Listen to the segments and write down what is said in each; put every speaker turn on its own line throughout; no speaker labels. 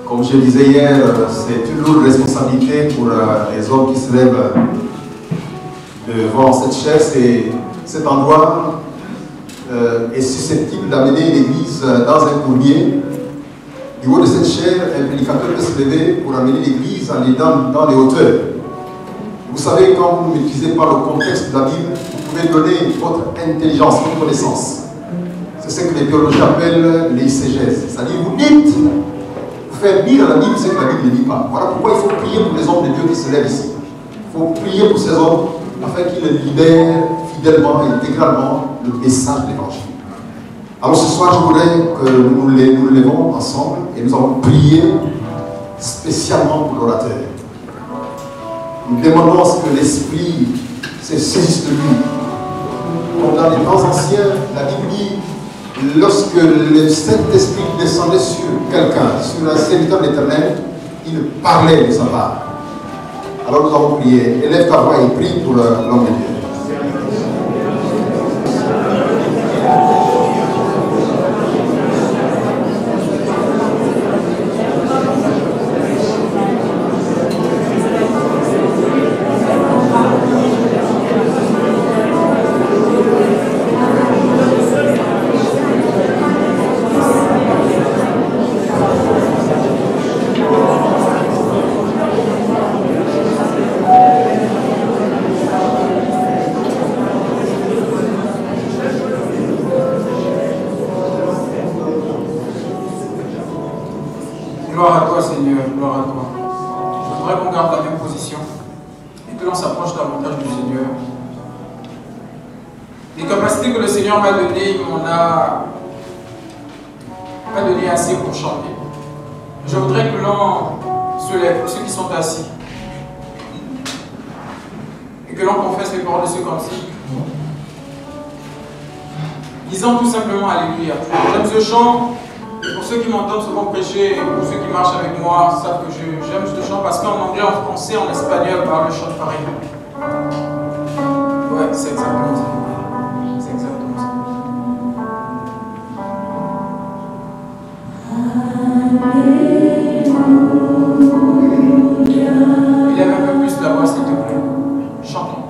Comme je disais hier, c'est une lourde responsabilité pour les hommes qui se lèvent devant cette chaire. Cet endroit est susceptible d'amener l'Église dans un courrier. Du haut de cette chaire, un prédicateur peut se lever pour amener l'Église en aidant dans les hauteurs. Vous savez, quand vous ne maîtrisez pas le contexte de la Bible, vous pouvez donner votre intelligence, votre connaissance. C'est ce que les théologiens appellent l'exégèse. C'est-à-dire, vous dites, vous faites lire la Bible, c'est que la Bible ne dit pas. Voilà pourquoi il faut prier pour les hommes de Dieu qui se lèvent ici. Il faut prier pour ces hommes afin qu'ils libèrent fidèlement et intégralement le message de l'Évangile. Alors ce soir, je voudrais que nous nous levons ensemble et nous allons prier spécialement pour l'orateur. Nous demandons à ce que l'Esprit se saisisse de lui. Comme dans les temps anciens, la Bible dit, lorsque le Saint-Esprit descendait sur quelqu'un, sur un serviteur de l'Éternel, il parlait de sa part. Alors nous allons prier. Élève ta voix et prie pour l'homme de Dieu.
Gloire à toi, Seigneur, gloire à toi. Je voudrais qu'on garde la même position et que l'on s'approche davantage du Seigneur. Les capacités que le Seigneur m'a données, il m'en a pas donné assez pour chanter. Je voudrais que l'on se lève, ceux qui sont assis, et que l'on confesse les paroles de ce cantique, disant tout simplement Alléluia. J'aime ce chant. Et pour ceux qui m'entendent souvent prêcher, et pour ceux qui marchent avec moi, savent que j'aime ce chant parce qu'en anglais, en français, en espagnol, par le chant pareil. Ouais, c'est exactement ça. C'est exactement ça. Il y avait un peu plus la voix, s'il te plaît. Chantons.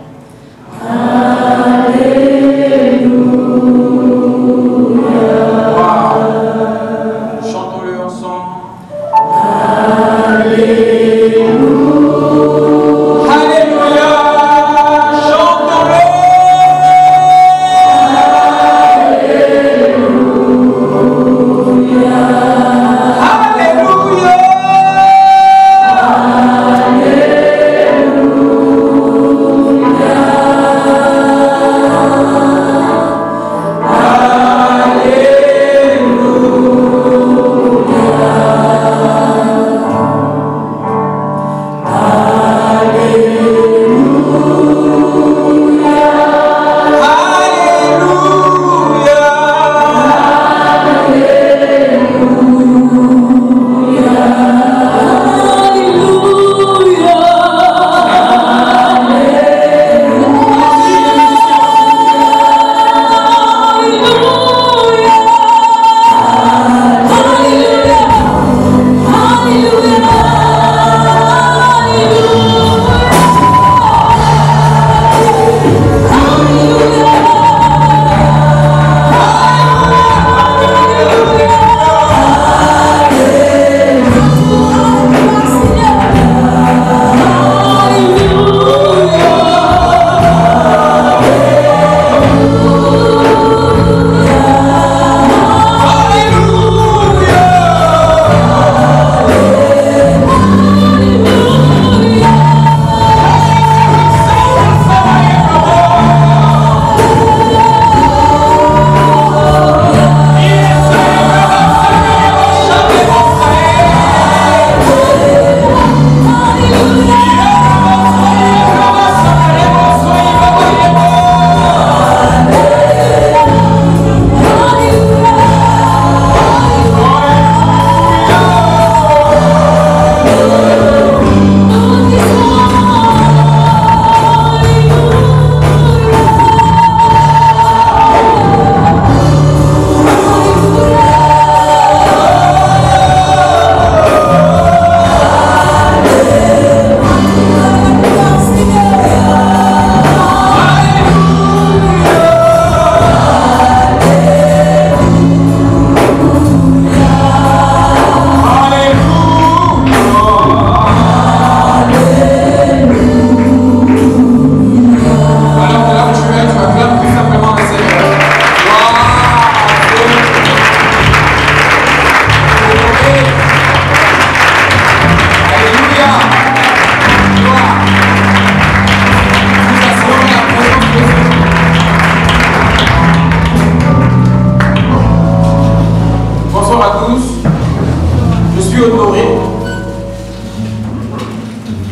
suis honoré.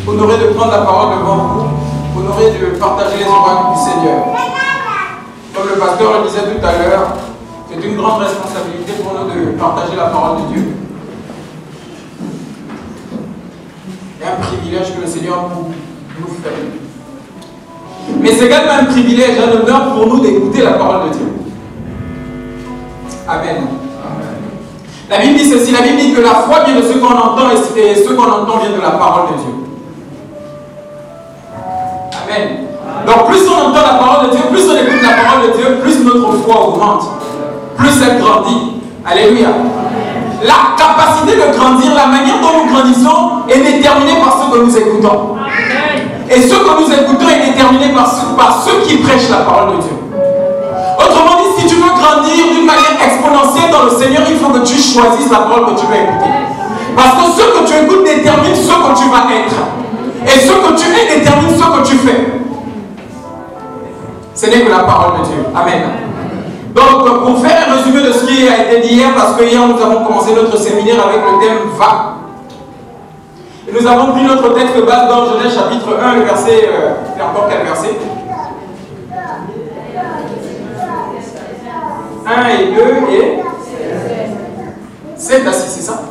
Honoré de prendre la parole devant vous. Honoré de partager les oracles du Seigneur. Comme le pasteur le disait tout à l'heure, c'est une grande responsabilité pour nous de partager la parole de Dieu. Et un privilège que le Seigneur nous fait. Mais c'est également un privilège, un honneur pour nous d'écouter la parole de Dieu. Amen. La Bible dit ceci, la Bible dit que la foi vient de ce qu'on entend et ce qu'on entend vient de la parole de Dieu. Amen. Donc plus on entend la parole de Dieu, plus on écoute la parole de Dieu, plus notre foi augmente, plus elle grandit. Alléluia. La capacité de grandir, la manière dont nous grandissons est déterminée par ce que nous écoutons. Et ce que nous écoutons est déterminé par ceux qui prêchent la parole de Dieu. Autrement dit, si tu veux grandir d'une manière exponentielle dans le Seigneur, il faut que tu choisisses la parole que tu veux écouter. Parce que ce que tu écoutes détermine ce que tu vas être. Et ce que tu es détermine ce que tu fais. Ce n'est que la parole de Dieu. Amen. Donc, pour faire un résumé de ce qui a été dit hier, parce que hier nous avons commencé notre séminaire avec le thème « Va ». Et nous avons pris notre texte base dans Genèse chapitre 1, le verset, encore quel verset? 1 et 2 et 7 à 6, c'est ça?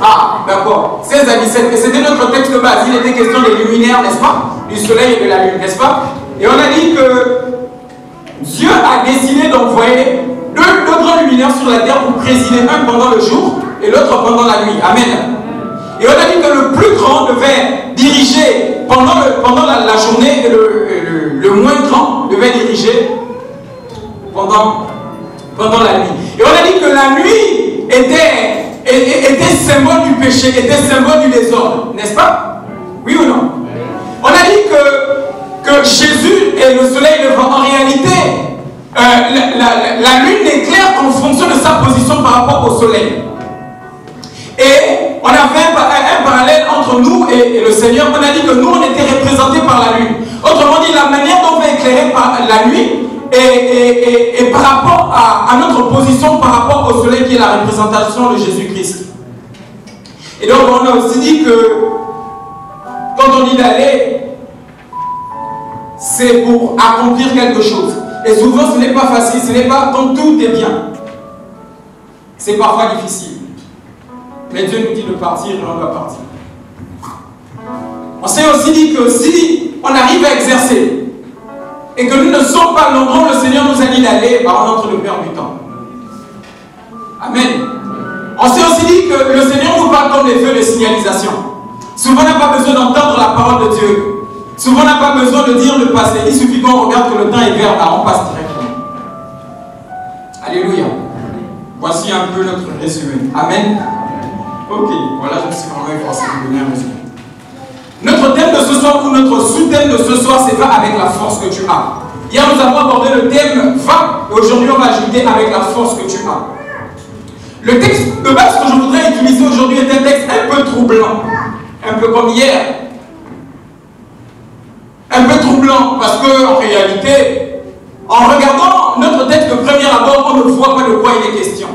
Ah, d'accord. 16 à 17. Et c'était notre texte de base. Il était question des luminaires, n'est-ce pas? Du soleil et de la lune, n'est-ce pas? Et on a dit que Dieu a décidé d'envoyer deux grands luminaires sur la terre pour présider, un pendant le jour et l'autre pendant la nuit. Amen. Et on a dit que le plus grand devait diriger pendant la journée et le moins grand devait diriger pendant la nuit. Et on a dit que la nuit était symbole du péché, était symbole du désordre, n'est-ce pas? Oui ou non? On a dit que Jésus est le soleil levant. En réalité, la lune n'éclaire qu'en fonction de sa position par rapport au soleil. Et on a fait un parallèle entre nous et le Seigneur. On a dit que nous, on était représentés par la lune. Autrement dit, la manière dont on va éclairer par la nuit et par rapport à notre position par rapport au soleil qui est la représentation de Jésus-Christ. Et donc on a aussi dit que quand on dit d'aller, c'est pour accomplir quelque chose. Et souvent ce n'est pas facile, ce n'est pas quand tout est bien. C'est parfois difficile. Mais Dieu nous dit de partir et on doit partir. On s'est aussi dit que si on arrive à exercer et que nous ne sommes pas l'endroit où le Seigneur nous a dit d'aller, on est en train de perdre du temps. Amen. On s'est aussi dit que le Seigneur nous parle comme des feux de signalisation. Souvent on n'a pas besoin d'entendre la parole de Dieu. Souvent on n'a pas besoin de dire le passé. Il suffit qu'on regarde que le temps est vert, on passe directement. Alléluia. Voici un peu notre résumé. Amen. Ok, voilà, je me suis vraiment efforcé de donner un résumé. Notre thème de ce soir, ou notre sous-thème de ce soir, c'est « Va avec la force que tu as ». Hier, nous avons abordé le thème « Va » et aujourd'hui, on va ajouter « Avec la force que tu as ». Le texte de base que je voudrais utiliser aujourd'hui est un texte un peu troublant, un peu comme hier. Un peu troublant, parce qu'en réalité, en regardant notre texte de premier abord, on ne voit pas de quoi il est question.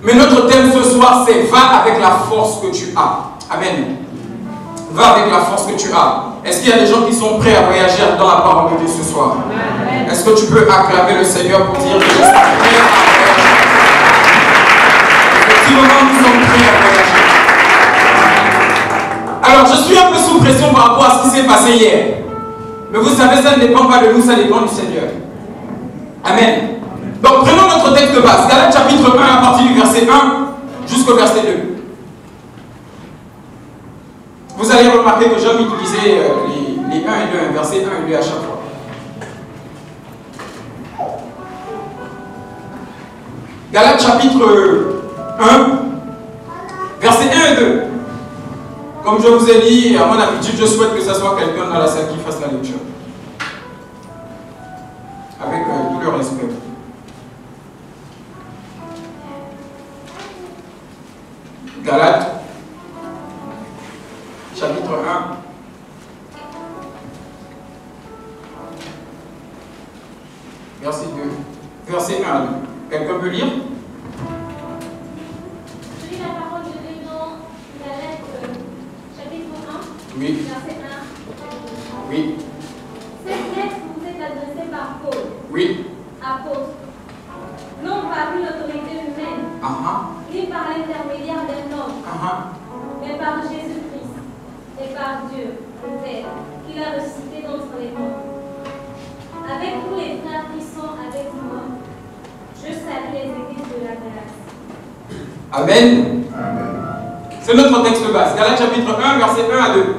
Mais notre thème ce soir, c'est « Va avec la force que tu as ». Amen. Va avec la force que tu as. Est-ce qu'il y a des gens qui sont prêts à voyager dans la parole de Dieu ce soir? Est-ce que tu peux acclamer le Seigneur pour dire que je suis prêt à voyager? Effectivement, nous sommes prêts à voyager. Alors, je suis un peu sous pression par rapport à ce qui s'est passé hier. Mais vous savez, ça ne dépend pas de nous, ça dépend du Seigneur. Amen. Donc, prenons notre texte de base. Galates chapitre 1 à partir du verset 1 jusqu'au verset 2. Vous allez remarquer que j'aime utiliser les 1 et 2, verset 1 et 2 à chaque fois. Galates chapitre 1, verset 1 et 2. Comme je vous ai dit, à mon habitude, je souhaite que ce soit quelqu'un dans la salle qui fasse la lecture. Avec tout le respect. Galates, chapitre 1. Verset 2. Verset 1 à 2. Quelqu'un peut lire?
Je lis la parole de Dieu dans
Oui.
Verset 1.
Oui.
Cette lettre vous est adressée par Paul,
Oui.
apôtre, non par une autorité humaine, ni par l'intermédiaire d'un homme, mais par Jésus-Christ et par Dieu, le Père, qui l'a ressuscité d'entre les morts. Avec tous les frères qui sont avec moi, je salue les églises de la grâce.
Amen. C'est notre texte de base. Galates chapitre 1, verset 1 à 2.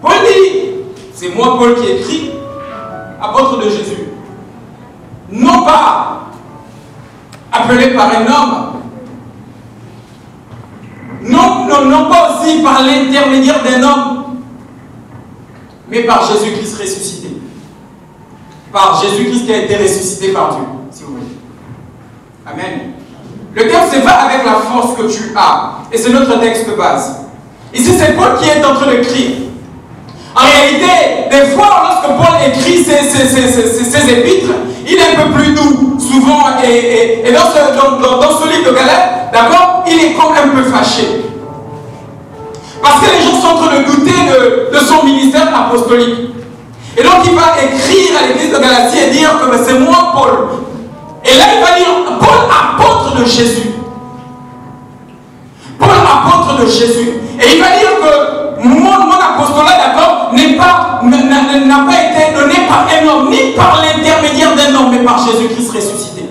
Paul dit, c'est moi Paul qui écris, apôtre de Jésus. Non pas appelé par un homme, non pas aussi par l'intermédiaire d'un homme, mais par Jésus-Christ ressuscité. Par Jésus-Christ qui a été ressuscité par Dieu, si vous voulez. Amen. Le texte c'est va avec la force que tu as. Et c'est notre texte de base. Ici, c'est Paul qui est en train d'écrire. En réalité, des fois, lorsque Paul écrit ses épîtres, il est un peu plus doux, souvent. Et dans ce livre de Galates, d'accord, il est comme un peu fâché. Parce que les gens sont en train de douter de son ministère apostolique. Et donc, il va écrire à l'église de Galatie et dire que c'est moi, Paul. Et là, il va dire, Paul, apôtre de Jésus. Paul, apôtre de Jésus. Et il va dire que mon apostolat, d'accord, n'a pas été donné par un homme, ni par l'intermédiaire d'un homme, mais par Jésus-Christ ressuscité.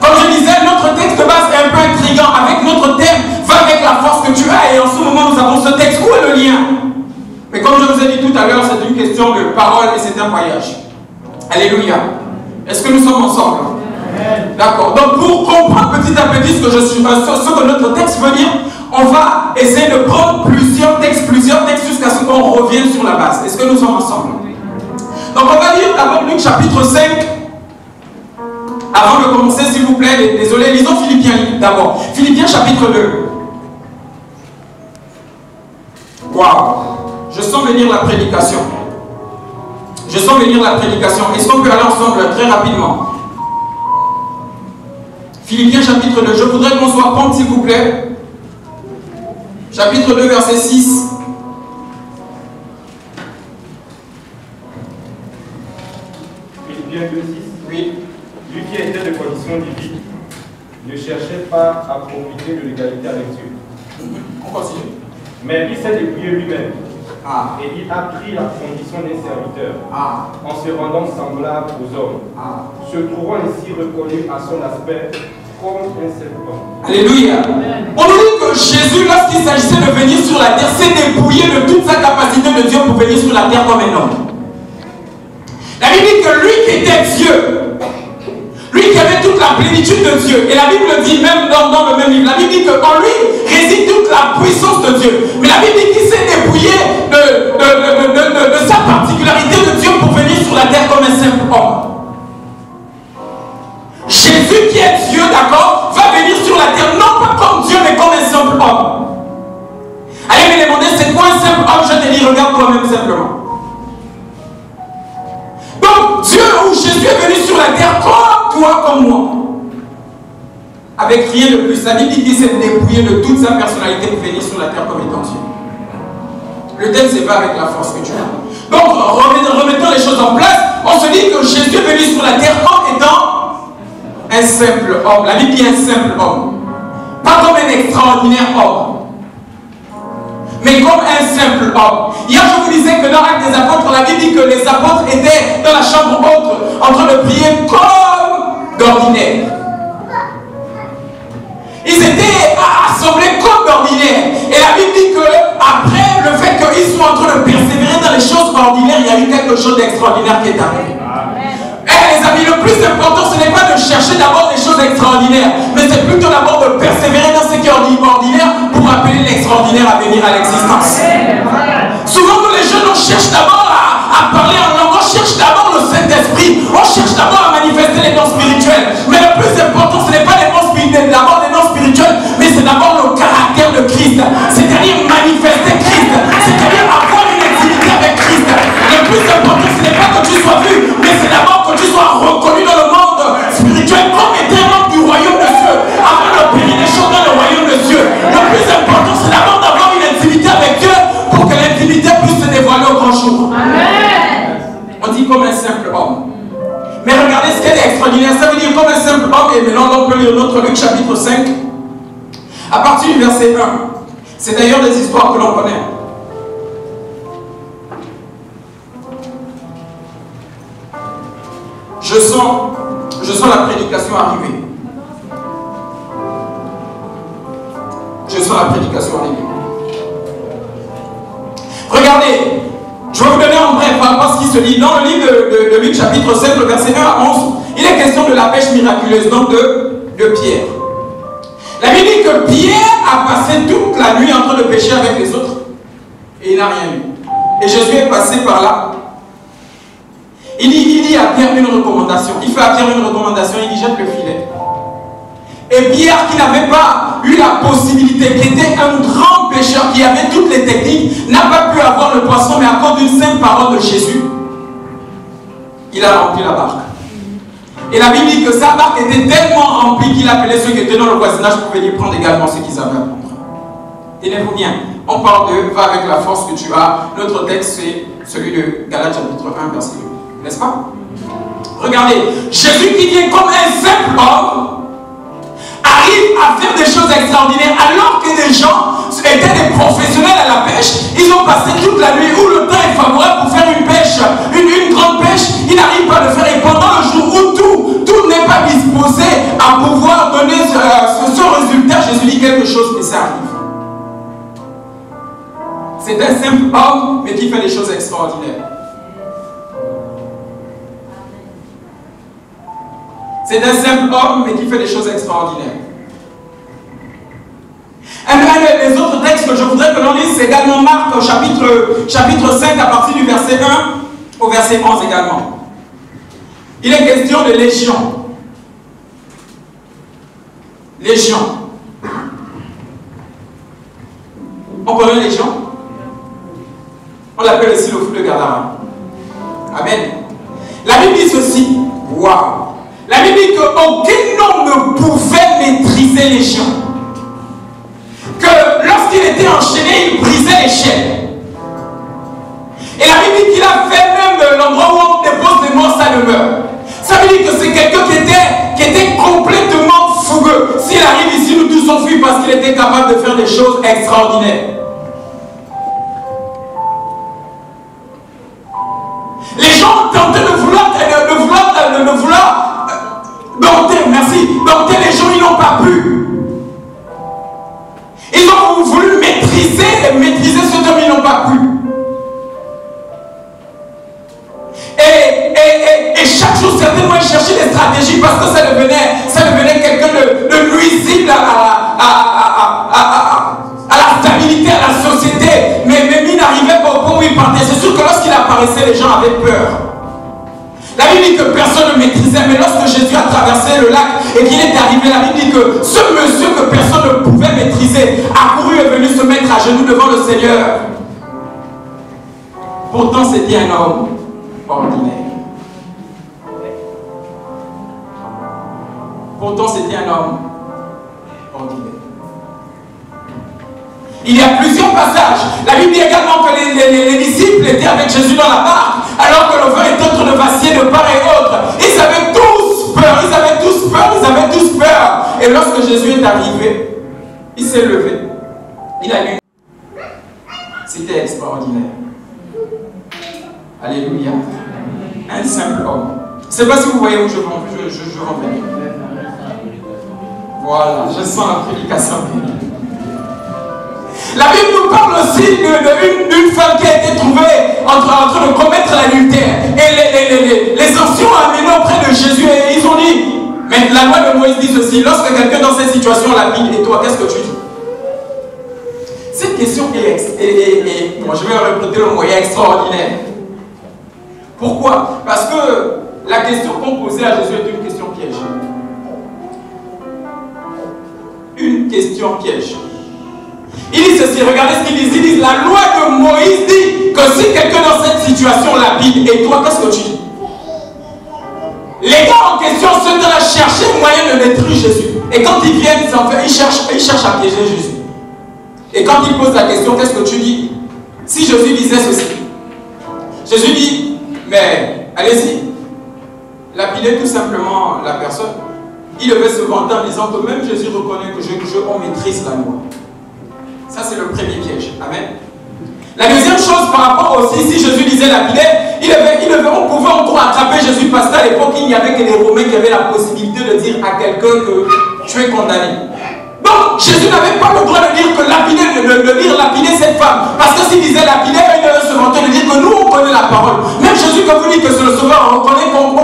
Comme je disais, notre texte de base est un peu intriguant. Avec notre thème, va avec la force que tu as. Et en ce moment, nous avons ce texte. Où est le lien? Mais comme je vous ai dit tout à l'heure, c'est une question de parole et c'est un voyage. Alléluia. Est-ce que nous sommes ensemble? D'accord. Donc pour comprendre petit à petit ce que notre texte veut dire, on va essayer de prendre plusieurs textes jusqu'à ce qu'on revienne sur la base. Est-ce que nous sommes ensemble? Donc on va lire d'abord Luc chapitre 5. Avant de commencer, s'il vous plaît, désolé, lisons Philippiens d'abord. Philippiens chapitre 2. Waouh! Je sens venir la prédication. Je sens venir la prédication. Est-ce qu'on peut aller ensemble très rapidement? Philippiens chapitre 2. Je voudrais qu'on soit prompt, s'il vous plaît. Chapitre 2, verset 6.
Philippiens 2, 6.
Oui.
Lui qui était de condition divine ne cherchait pas à profiter de l'égalité avec Dieu.
On continue.
Mais il s'est dépouillé lui-même.
Ah.
Et il a pris la condition d'un serviteur, en se rendant semblable aux hommes, se trouvant ainsi reconnu à son aspect comme un seul homme.
Alléluia. On nous dit que Jésus, lorsqu'il s'agissait de venir sur la terre, s'est dépouillé de toute sa capacité de Dieu pour venir sur la terre comme un homme. La Bible dit que lui qui était Dieu, lui qui avait toute la plénitude de Dieu, et la Bible dit même dans le même livre, la Bible dit qu'en lui réside toute la puissance de Dieu. Mais la Bible dit qu'il s'est dépouillé de sa particularité de Dieu pour venir sur la terre comme un simple homme. Jésus qui est Dieu, d'accord, va venir sur la terre non pas comme Dieu mais comme un simple homme. Allez me demander c'est quoi un simple homme, je te dis regarde toi-même simplement. Donc Dieu ou Jésus est venu sur la terre comme toi, comme moi. Avec rien de plus. La Bible dit qu'il s'est dépouillé de toute sa personnalité pour venir sur la terre comme étant Dieu. Le thème c'est pas avec la force que tu as. Donc remettons les choses en place. On se dit que Jésus est venu sur la terre comme étant un simple homme. La Bible dit un simple homme. Pas comme un extraordinaire homme, mais comme un simple homme. Hier, je vous disais que dans l'Acte des Apôtres, la Bible dit que les apôtres étaient dans la chambre haute en train de prier comme d'ordinaire. Ils étaient assemblés comme d'ordinaire. Et la Bible dit que après le fait qu'ils soient en train de persévérer dans les choses ordinaires, il y a eu quelque chose d'extraordinaire qui est arrivé. Les amis, le plus important, ce n'est pas de chercher d'abord des choses extraordinaires, mais c'est plutôt d'abord de persévérer dans ce qui est ordinaire pour appeler l'extraordinaire à venir à l'existence. Souvent, nous les jeunes, on cherche d'abord à parler en langue, on cherche d'abord le Saint-Esprit, on cherche d'abord à manifester les dons spirituels. Mais le plus important, ce n'est pas les dons spirituels, d'abord les dons spirituels, mais c'est d'abord le caractère de Christ, c'est-à-dire manifester Christ, c'est-à-dire avoir une intimité avec Christ. Le plus important, ce n'est pas que tu sois vu, mais c'est d'abord que tu sois reconnu dans le monde spirituel comme étant un homme du royaume de Dieu, afin d'opérer des choses dans le royaume de Dieu. Le plus important, c'est d'abord d'avoir une intimité avec Dieu pour lire notre Luc chapitre 5, à partir du verset 1. C'est d'ailleurs des histoires que l'on connaît. Je sens la prédication arriver. Je sens la prédication arriver. Regardez, je vais vous donner en bref par rapport à ce qui se dit dans le livre de Luc chapitre 7, le verset 1 à 11. Il est question de la pêche miraculeuse, donc de Pierre. La Bible dit que Pierre a passé toute la nuit en train de pêcher avec les autres et il n'a rien eu. Et Jésus est passé par là. Il dit à Pierre une recommandation. Il fait à Pierre une recommandation, il dit jette le filet. Et Pierre, qui n'avait pas eu la possibilité, qui était un grand pêcheur, qui avait toutes les techniques, n'a pas pu avoir le poisson, mais à cause d'une simple parole de Jésus, il a rempli la barque. Et la Bible dit que sa barque était tellement remplie qu'il appelait ceux qui étaient dans le voisinage pour venir prendre également ce qu'ils avaient à prendre. Tenez-vous bien, on parle de va avec la force que tu as. Notre texte, c'est celui de Galates chapitre 1, verset 2. N'est-ce pas? Regardez, Jésus qui vient comme un simple homme, arrive à faire des choses extraordinaires alors que des gens étaient des professionnels à la pêche. Ils ont passé toute la nuit où le temps est favorable pour faire une pêche, une grande pêche. Ils n'arrivent pas à le faire et pendant le jour où tout n'est pas disposé à pouvoir donner ce résultat, Jésus dit quelque chose et ça arrive. C'est un simple homme mais qui fait des choses extraordinaires. C'est un simple homme, mais qui fait des choses extraordinaires. Un des autres textes que je voudrais que l'on lise, c'est également Marc, chapitre 5, à partir du verset 1 au verset 11 également. Il est question de légion. Légion. On connaît légion? On l'appelle aussi le fou de Gadara. Amen. La Bible dit ceci. Waouh! La Bible dit qu'aucun homme ne pouvait maîtriser les chiens. Que lorsqu'il était enchaîné, il brisait les chaînes. Et la Bible dit qu'il a fait même l'endroit où on dépose les morts, ça demeure. Ça veut dire que c'est quelqu'un qui était complètement fougueux. S'il arrive ici, nous tous on fuit parce qu'il était capable de faire des choses extraordinaires. Les gens tentaient de vouloir dompter les gens, ils n'ont pas pu. Ils ont voulu maîtriser cet homme, ils n'ont pas pu. Et chaque jour, certainement, ils cherchaient des stratégies parce que ça devenait quelqu'un de nuisible à la stabilité, à la société. Mais il n'arrivait pas au point où il partait. C'est sûr que lorsqu'il apparaissait, les gens avaient peur. La Bible dit que personne ne maîtrisait, mais lorsque Jésus a traversé le lac et qu'il est arrivé, la Bible dit que ce monsieur que personne ne pouvait maîtriser a couru et est venu se mettre à genoux devant le Seigneur. Pourtant, c'était un homme ordinaire. Pourtant, c'était un homme ordinaire. Il y a plusieurs passages. La Bible dit également que les disciples étaient avec Jésus dans la barque, alors que le vent était en train de vaciller de part et autre. Ils avaient tous peur. Et lorsque Jésus est arrivé, il s'est levé. Il a lu. C'était extraordinaire. Alléluia. Un simple homme. Je ne sais pas si vous voyez où je veux en venir. Voilà, je sens la prédication. La Bible nous parle aussi d'une femme qui a été trouvée en train de commettre l'adultère. Et les anciens ont amené auprès de Jésus et ils ont dit, mais la loi de Moïse dit ceci, lorsque quelqu'un dans cette situation lapide, et toi, qu'est-ce que tu dis? Cette question est bon, je vais répéter le moyen extraordinaire. Pourquoi? Parce que la question qu'on posait à Jésus est une question piège. Une question piège. Il dit ceci, regardez ce qu'il dit. Il dit, la loi de Moïse dit que si quelqu'un dans cette situation lapide, et toi, qu'est-ce que tu dis? Les gars en question sont en train de chercher un moyen de détruire Jésus. Et quand ils viennent, ils cherchent à piéger Jésus. Et quand ils posent la question, qu'est-ce que tu dis? Si Jésus disait ceci, Jésus dit, mais allez-y, lapidez tout simplement la personne. il devait se vanter en disant que même Jésus reconnaît que on maîtrise la loi. Ça, c'est le premier piège. Amen. La deuxième chose par rapport aussi, si Jésus disait lapider, on pouvait encore attraper Jésus parce qu'à l'époque, il n'y avait que les Romains qui avaient la possibilité de dire à quelqu'un que tu es condamné. Donc, Jésus n'avait pas le droit de dire que lapider cette femme. Parce que s'il disait lapider, il devait se vanter de dire que nous, on connaît la parole. Même Jésus, quand vous dites que c'est le sauveur, on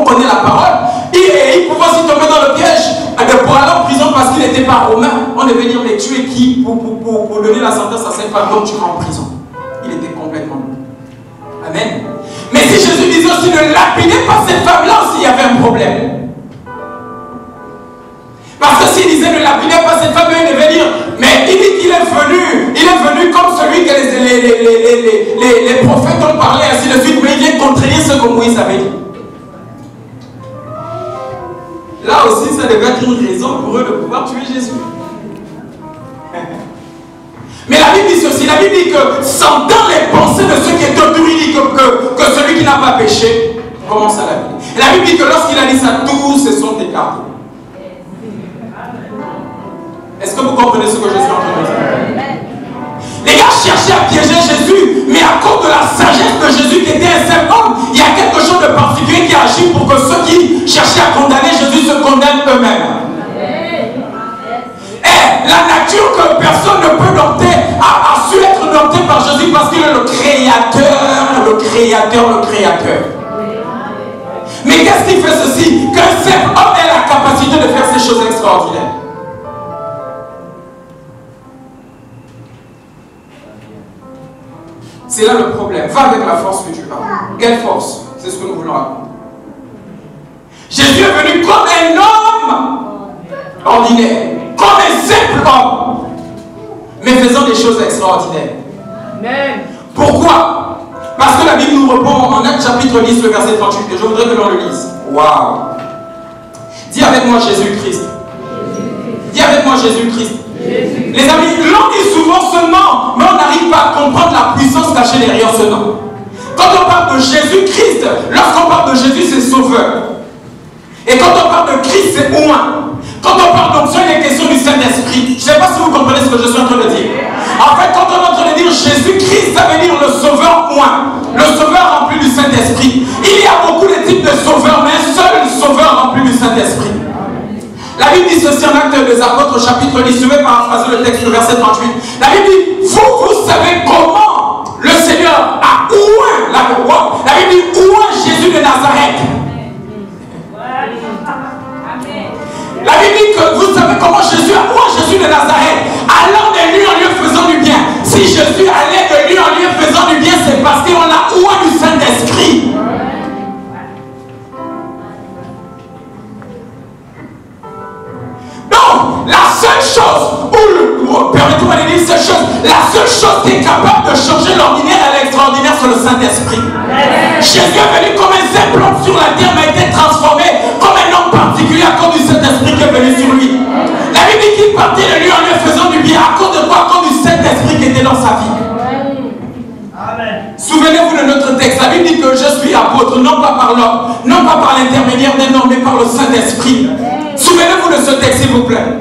connaît la parole. Il pouvait aussi tomber dans le piège pour aller en prison parce qu'il n'était pas romain. On devait dire, mais tu es qui pour donner la sentence à cette femme, donc tu vas en prison. Il était complètement libre. Amen. Mais si Jésus disait aussi ne lapidez pas cette femme-là aussi, il y avait un problème. Parce que s'il disait ne lapidez pas cette femme, il devait dire, mais il dit qu'il est venu comme celui que les prophètes ont parlé, ainsi de suite, mais il vient contredire ce que Moïse avait dit. Là aussi, ça devait être une raison pour eux de pouvoir tuer Jésus. Mais la Bible dit ceci, la Bible dit que sentant les pensées de ceux qui étaient autour, il dit que celui qui n'a pas péché commence à la vie. Et la Bible dit que lorsqu'il a dit ça, tous se sont écartés. Est-ce que vous comprenez ce que je suis en train de dire? Les gars cherchaient à piéger Jésus, mais à cause de la sagesse de Jésus qui était un simple homme, il y a quelque chose de particulier qui agit pour que ceux qui cherchaient à condamner Jésus se condamnent eux-mêmes. La nature que personne ne peut dompter a su être domptée par Jésus parce qu'il est le créateur. Mais qu'est-ce qui fait ceci? Qu'un simple homme ait la capacité de faire ces choses extraordinaires. C'est là le problème. Va avec la force que tu as. Quelle force? C'est ce que nous voulons apprendre. Jésus est venu comme un homme ordinaire, comme un simple homme, mais faisant des choses extraordinaires. Amen. Pourquoi? Parce que la Bible nous répond en Actes chapitre 10, le verset 38, et je voudrais que l'on le lise. Waouh! Dis avec moi Jésus-Christ. Dis avec moi Jésus-Christ. Les amis, l'on dit souvent ce nom, mais on n'arrive pas à comprendre la puissance cachée derrière ce nom. Quand on parle de Jésus-Christ, lorsqu'on parle de Jésus, c'est sauveur. Et quand on parle de Christ, c'est oint. Quand on parle d'onction, il est question du Saint-Esprit. Je ne sais pas si vous comprenez ce que je suis en train de dire. En fait, quand on est en train de dire Jésus-Christ, ça veut dire le sauveur oint. Le sauveur rempli du Saint-Esprit. Il y a beaucoup de types de sauveurs, mais un seul sauveur rempli du Saint-Esprit. La Bible dit ceci en Actes des Apôtres, chapitre 10, je vais paraphraser le texte, le verset 38. La Bible dit, vous savez comment le Seigneur a oint la Bible dit, oint Jésus de Nazareth. La Bible dit que vous savez comment Jésus a oint Jésus de Nazareth, allant de lieu en lieu faisant du bien. Si Jésus allait de lieu en lieu faisant du bien, c'est parce qu'on a oint du Saint-Esprit. Donc, la seule chose, permettez-moi de dire cette chose, la seule chose qui est capable de changer l'ordinaire à l'extraordinaire, c'est le Saint-Esprit. Jésus est venu comme un simple homme sur la terre, mais a été transformé comme un homme particulier à cause du Saint-Esprit qui est venu sur lui. La Bible dit qu'il partait de lui en lui faisant du bien. À cause de quoi? À cause du Saint-Esprit qui était dans sa vie. Souvenez-vous de notre texte. La Bible dit que je suis apôtre, non pas par l'homme, non pas par l'intermédiaire d'un homme, mais par le Saint-Esprit. Souvenez-vous de ce texte, s'il vous plaît.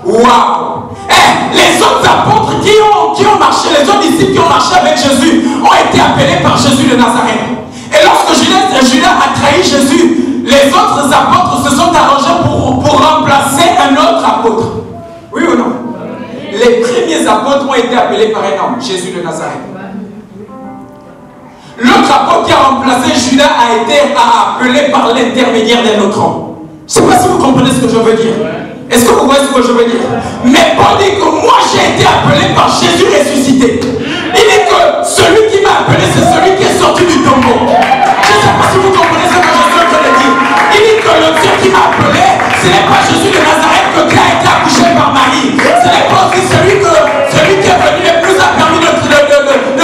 Waouh! Les autres apôtres qui ont marché, les autres disciples qui ont marché avec Jésus, ont été appelés par Jésus de Nazareth. Et lorsque Judas a trahi Jésus, les autres apôtres se sont arrangés pour remplacer un autre apôtre. Oui ou non? Les premiers apôtres ont été appelés par un homme, Jésus de Nazareth. L'autre apôtre qui a remplacé Judas a été appelé par l'intermédiaire d'un autre homme. Je ne sais pas si vous comprenez ce que je veux dire. Est-ce que vous voyez ce que je veux dire? Mais Paul dit que moi j'ai été appelé par Jésus ressuscité. Il dit que celui qui m'a appelé, c'est celui qui est sorti du tombeau. Je ne sais pas si vous comprenez ce que je suis en train de dire. Il dit que le Dieu qui m'a appelé, ce n'est pas Jésus de Nazareth qui a été accouché par Marie. Ce n'est pas aussi celui qui est venu et plus a permis de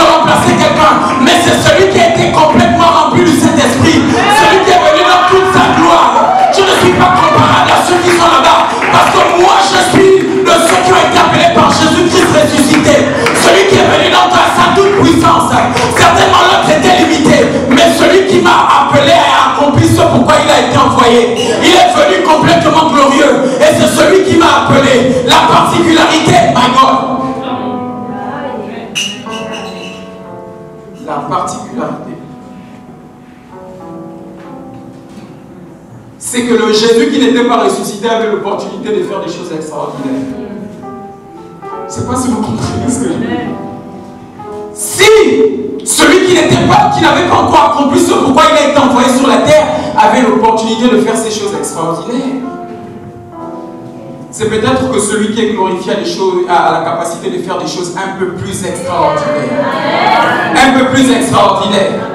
remplacer quelqu'un. Mais c'est celui qui a été complètement rempli du Saint-Esprit. Celui qui est venu dans toute sa gloire. Je ne suis pas comparable à ceux qui sont là-bas. Parce que moi, je suis de ceux qui ont été appelés par envoyé. Il est venu complètement glorieux. Et c'est celui qui m'a appelé. La particularité, my God. La particularité, c'est que le Jésus qui n'était pas ressuscité avait l'opportunité de faire des choses extraordinaires. Je ne sais pas si vous comprenez ce que je veux dire. Si celui qui n'avait pas encore accompli ce pourquoi il a été envoyé sur la terre avait l'opportunité de faire ces choses extraordinaires, c'est peut-être que celui qui est glorifié a la capacité de faire des choses un peu plus extraordinaires. Un peu plus extraordinaires.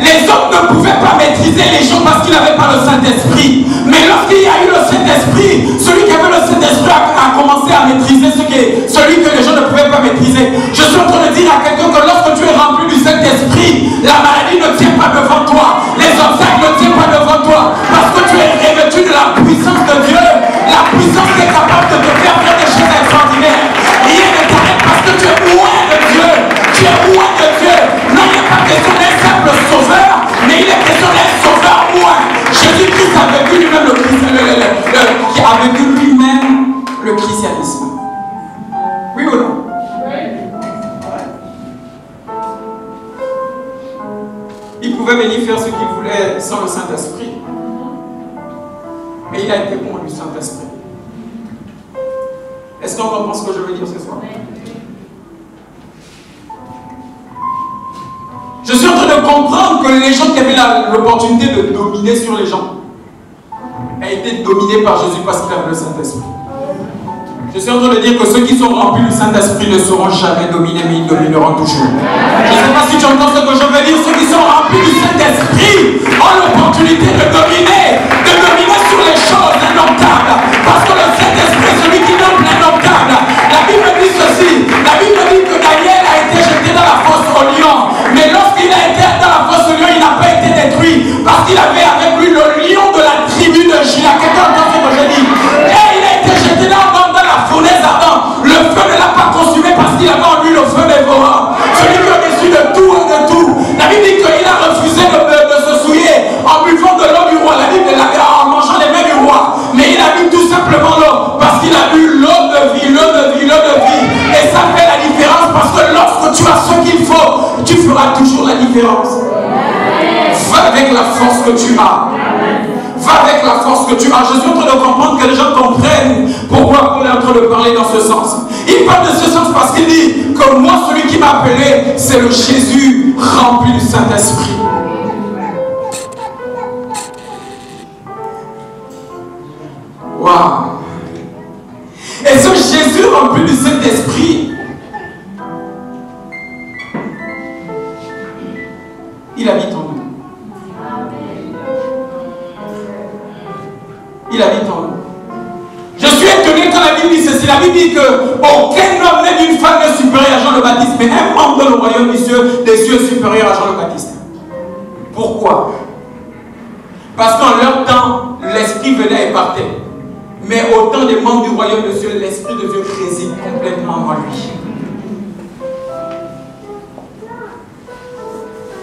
Les hommes ne pouvaient pas maîtriser les gens parce qu'ils n'avaient pas le Saint-Esprit. Mais lorsqu'il y a eu le Saint-Esprit, celui qui avait le Saint-Esprit a commencé à maîtriser celui que les gens ne pouvaient pas maîtriser. Je suis en train de dire à quelqu'un que lorsque tu es rempli du Saint-Esprit, la maladie ne tient pas devant toi. Les obstacles ne tiennent pas devant toi. Parce que tu es revêtu de la puissance de Dieu. La puissance qui est capable de te faire des choses extraordinaires. Rien ne t'arrête parce que tu es loin de Dieu. Tu es loin de Dieu. Non, il n'y a pas question d'un simple sauveur, mais il est question d'un sauveur loin. Jésus-Christ a vécu lui-même le christianisme. Oui ou non? Il pouvait venir faire ce qu'il voulait sans le Saint-Esprit. Mais il a été bon du Saint-Esprit. Est-ce qu'on comprend ce que je veux dire ce soir? Je suis en train de comprendre que les gens qui avaient l'opportunité de dominer sur les gens ont été dominés par Jésus parce qu'il avait le Saint-Esprit. Je suis en train de dire que ceux qui sont remplis du Saint-Esprit ne seront jamais dominés, mais ils domineront toujours. Je ne sais pas si tu entends ce que je veux dire. Ceux qui sont remplis du Saint-Esprit ont l'opportunité de dominer sur les choses indomptables. Parce que le Saint-Esprit est celui qui nomme l'indomptable. La Bible dit ceci. La Bible dit que Daniel a été jeté dans la fosse au lion. Mais lorsqu'il a été dans la fosse au lion, il n'a pas été détruit. Parce qu'il avait avec lui le lion de la tribu de Juda. Quelqu'un entend ce que je dis? Et il a été jeté dans la fournaise ardente. Le feu ne l'a pas consumé parce qu'il avait en lui le feu dévorant. Celui qui est au-dessus de tout et de tout. La Bible dit qu'il a refusé de se souiller en buvant de l'eau du roi. La Bible en mangeant les mains du roi. Mais il a bu tout simplement l'eau parce qu'il a bu l'eau de vie, l'eau de vie, l'eau de vie. Et ça fait la différence parce que lorsque tu as ce qu'il faut, tu feras toujours la différence. Va avec la force que tu as. Va avec la force que tu as. Je suis en train de comprendre que les gens comprennent pourquoi Paul est en train de parler dans ce sens. Il parle de ce sens parce qu'il dit que moi, celui qui m'a appelé, c'est le Jésus rempli du Saint-Esprit. Waouh! Et ce Jésus rempli du Saint-Esprit, il habite en nous. Il habite en nous. Je suis étonné quand la Bible dit ceci. La Bible dit qu'aucun homme né d'une femme n'est supérieur à Jean le Baptiste, mais un membre de le royaume des cieux est supérieur à Jean le Baptiste. Pourquoi? Parce qu'en leur temps, l'Esprit venait et partait. Mais au temps des membres du royaume des cieux, l'Esprit de Dieu réside complètement en lui.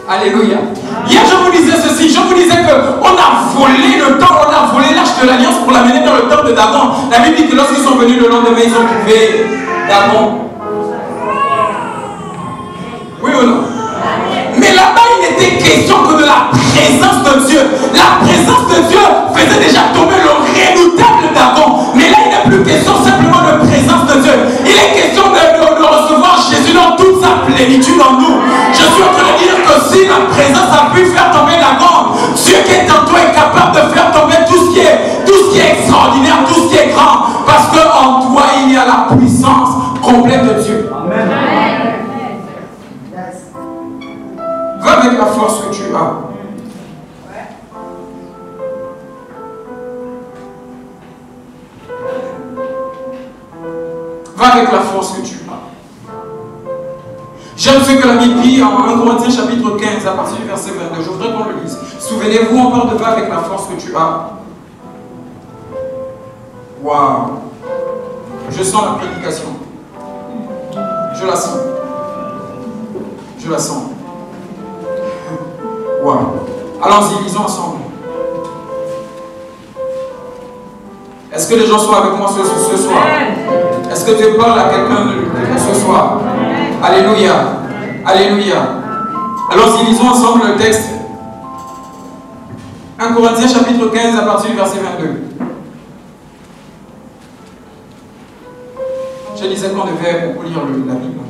Alléluia. Hier, je vous disais ceci. Je vous disais qu'on a volé le temps, on a volé l'arche de l'alliance pour l'amener dans le temple de Dagon. La Bible dit que lorsqu'ils sont venus le lendemain, ils ont trouvé Dagon. Oui ou non? Mais là-bas, il n'était question que de la présence de Dieu. La présence de Dieu faisait déjà tomber le redoutable Dagon. Mais là, il n'est plus question simplement de présence de Dieu. Il est question de recevoir Jésus dans toute sa plénitude en nous. Je suis en train de dire que si la présence a pu faire tomber Dagon, Dieu qui est en toi est capable de faire tomber tout ce qui est extraordinaire, tout ce qui est grand. Parce qu'en toi, il y a la puissance complète de Dieu. Amen. Va avec la force que tu as. Va avec la force que tu as. J'aime ce que la Bible dit en 1 Corinthiens chapitre 15 à partir du verset 22. Je voudrais qu'on le lise. Souvenez-vous, on parle de va avec la force que tu as. Waouh! Je sens la prédication. Je la sens. Je la sens. Waouh! Allons-y, lisons ensemble. Est-ce que les gens sont avec moi ce soir? Est-ce que tu parles à quelqu'un ce soir? Alléluia. Alléluia. Alors, lisons ensemble le texte. 1 Corinthiens chapitre 15 à partir du verset 22. Je disais qu'on devait beaucoup lire la Bible.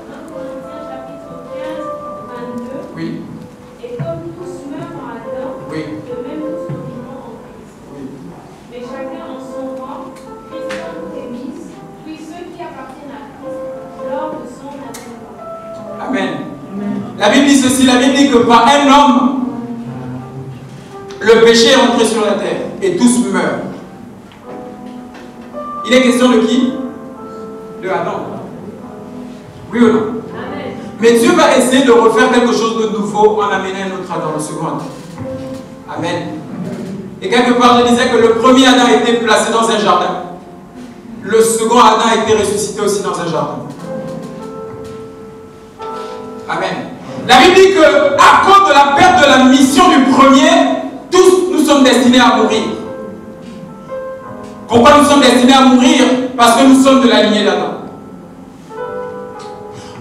1 Corinthiens chapitre 15, 22.
Oui.
Et comme tous meurent en Adam,
Oui.
de même tous nous vivons en Christ.
Oui.
Mais chacun en son rang, Christ en prémisse, puis ceux qui appartiennent à Christ lors de son avènement.
Amen. La Bible dit ceci, la Bible dit que par un homme, le péché est rentré sur la terre et tous meurent. Il est question de qui? De Adam. Oui ou non?
Amen.
Mais Dieu va essayer de refaire quelque chose de nouveau en amenant un autre Adam, le second Adam. Amen. Et quelque part, je disais que le premier Adam a été placé dans un jardin. Le second Adam a été ressuscité aussi dans un jardin. Amen. La Bible dit que à cause de la perte de la mission du premier, tous nous sommes destinés à mourir. Pourquoi nous sommes destinés à mourir? Parce que nous sommes de la lignée d'Adam.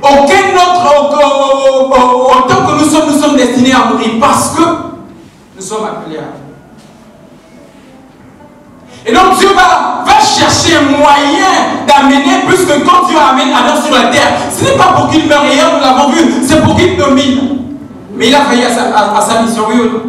Aucun autre, autant que nous sommes destinés à mourir parce que nous sommes appelés à. Et donc Dieu va chercher un moyen d'amener, puisque quand Dieu amène Adam sur la terre, ce n'est pas pour qu'il meure, hier nous l'avons vu, c'est pour qu'il domine. Mais il a failli à sa mission, oui ou non?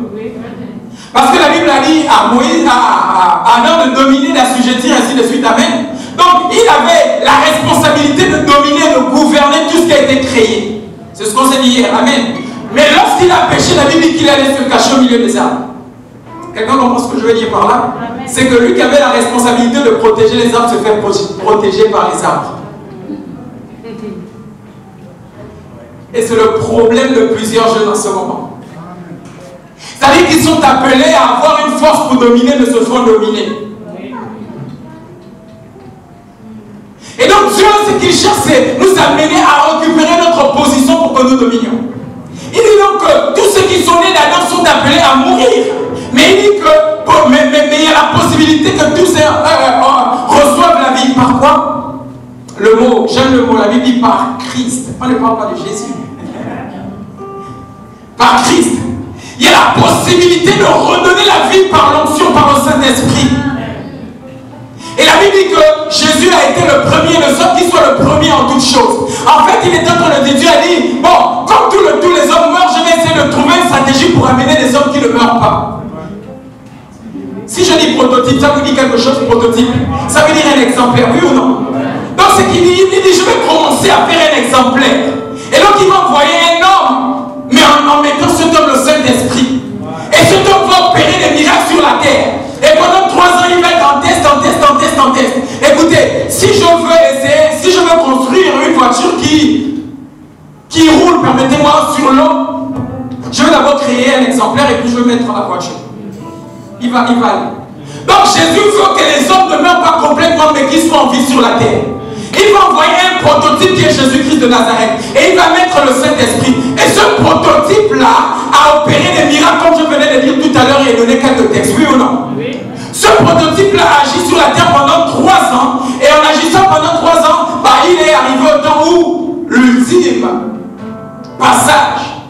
Parce que la Bible a dit à Moïse, à Adam de dominer, d'assujettir, ainsi de suite, amen. Donc il avait la responsabilité de dominer, de gouverner tout ce qui a été créé. C'est ce qu'on s'est dit hier, amen. Mais lorsqu'il a péché, la Bible dit qu'il allait se cacher au milieu des arbres. Quelqu'un comprend ce que je veux dire par là? C'est que lui qui avait la responsabilité de protéger les arbres se fait protéger par les arbres. Et c'est le problème de plusieurs jeunes en ce moment. C'est-à-dire qu'ils sont appelés à avoir une force pour dominer, mais se font dominer. Et donc Dieu, ce qu'il cherche, c'est nous amener à récupérer notre position pour que nous dominions. Il dit donc que tous ceux qui sont nés d'Adam sont appelés à mourir. Mais il dit que mais il y a la possibilité que tous reçoivent la vie. Par quoi? Le mot, j'aime le mot, la Bible dit par Christ. On ne parle pas de Jésus. Par Christ. Il y a la possibilité de redonner la vie par l'onction, par le Saint-Esprit. Et la Bible dit que Jésus a été le premier, de sorte qu'il soit le premier en toutes choses. En fait, il est en train de dire, Dieu a dit, bon, comme tous les hommes meurent, je vais essayer de trouver une stratégie pour amener des hommes qui ne meurent pas. Si je dis prototype, ça vous dit quelque chose, prototype? Ça veut dire un exemplaire, oui ou non? Donc ce qu'il dit, il dit, je vais commencer à faire un exemplaire. Et donc il va envoyer un homme, mais en mettant cet homme le Saint-Esprit. Et cet homme va opérer des miracles sur la terre. Et pendant 3 ans, il va être en test. Écoutez, si je veux essayer, si je veux construire une voiture qui roule, permettez-moi, sur l'eau, je vais d'abord créer un exemplaire et puis je vais mettre la voiture. Il va aller. Donc Jésus veut que les hommes ne meurent pas complètement, mais qu'ils soient en vie sur la terre. Il va envoyer un prototype qui est Jésus-Christ de Nazareth. Et il va mettre le Saint-Esprit. Et ce prototype-là a opéré des miracles, comme je venais de dire tout à l'heure, et donné quelques textes. Oui ou non? Oui. Ce prototype-là a agi sur la terre pendant 3 ans. Et en agissant pendant 3 ans, il est arrivé au temps où l'ultime passage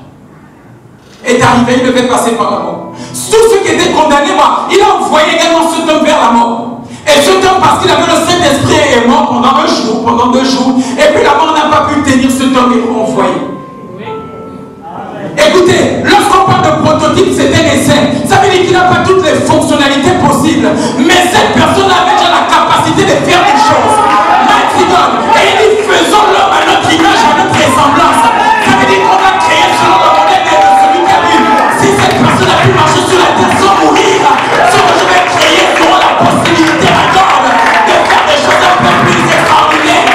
est arrivé. Il devait passer par la mort. Tous ceux qui étaient condamnés, il a envoyé également cet homme vers la mort. Et cet homme, parce qu'il avait le Saint-Esprit, est mort pendant 1 jour, pendant 2 jours. Et puis la mort n'a pas pu tenir cet homme et renvoyer. Écoutez, lorsqu'on parle de prototype, c'est un essai. Ça veut dire qu'il n'a pas toutes les fonctionnalités possibles. Mais cette personne avait déjà la capacité de faire des choses. Et il dit, faisons l'homme à notre image, à notre ressemblance. Ça veut dire qu'on a créé selon le modèle de celui qui a vu. Si cette personne a pu marcher sur la terre sans mourir, ce que je vais créer sera la possibilité à God de faire des choses un peu plus extraordinaires.